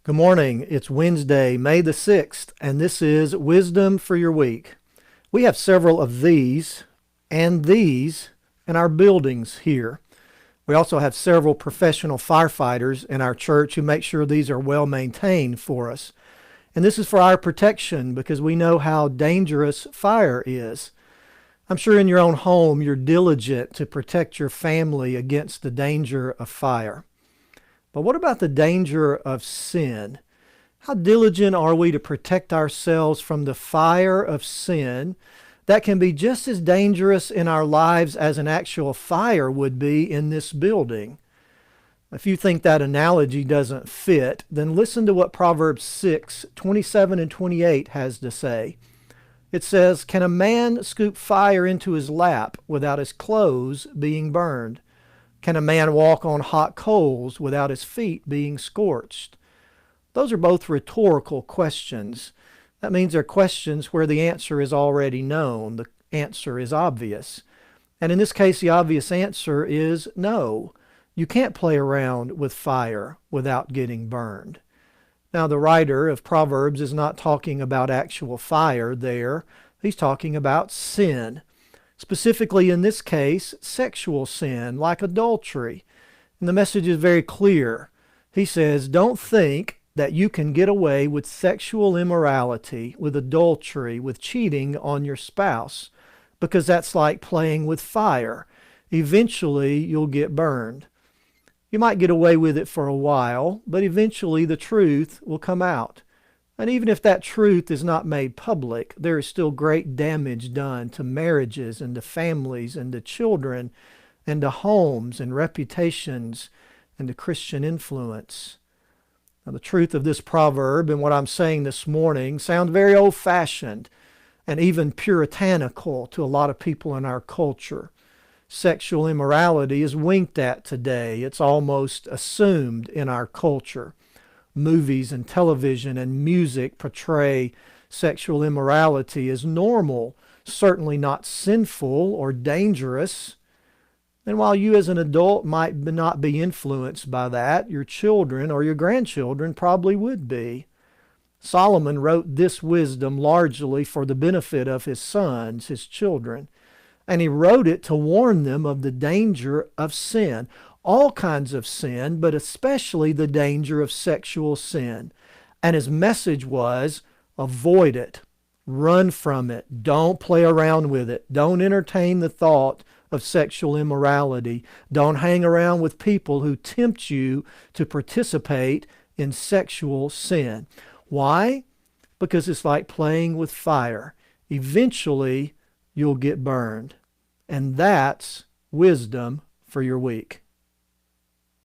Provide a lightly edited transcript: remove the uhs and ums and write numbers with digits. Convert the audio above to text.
Good morning. It's Wednesday, May the 6th, and this is Wisdom for Your Week. We have several of these and these in our buildings here. We also have several professional firefighters in our church who make sure these are well maintained for us. And this is for our protection because we know how dangerous fire is. I'm sure in your own home you're diligent to protect your family against the danger of fire. But what about the danger of sin? How diligent are we to protect ourselves from the fire of sin that can be just as dangerous in our lives as an actual fire would be in this building? If you think that analogy doesn't fit, then listen to what Proverbs 6:27 and 28 has to say. It says, "Can a man scoop fire into his lap without his clothes being burned? Can a man walk on hot coals without his feet being scorched?" Those are both rhetorical questions. That means they're questions where the answer is already known. The answer is obvious. And in this case, the obvious answer is no. You can't play around with fire without getting burned. Now, the writer of Proverbs is not talking about actual fire there. He's talking about sin. Specifically in this case, sexual sin, like adultery. And the message is very clear. He says, don't think that you can get away with sexual immorality, with adultery, with cheating on your spouse, because that's like playing with fire. Eventually, you'll get burned. You might get away with it for a while, but eventually the truth will come out. And even if that truth is not made public, there is still great damage done to marriages and to families and to children and to homes and reputations and to Christian influence. Now, the truth of this proverb and what I'm saying this morning sound very old-fashioned and even puritanical to a lot of people in our culture. Sexual immorality is winked at today. It's almost assumed in our culture. Movies and television and music portray sexual immorality as normal, certainly not sinful or dangerous. And while you as an adult might not be influenced by that, your children or your grandchildren probably would be. Solomon wrote this wisdom largely for the benefit of his sons, his children. And he wrote it to warn them of the danger of sin. All kinds of sin, but especially the danger of sexual sin. And his message was, avoid it. Run from it. Don't play around with it. Don't entertain the thought of sexual immorality. Don't hang around with people who tempt you to participate in sexual sin. Why? Because it's like playing with fire. Eventually, you'll get burned. And that's wisdom for your week.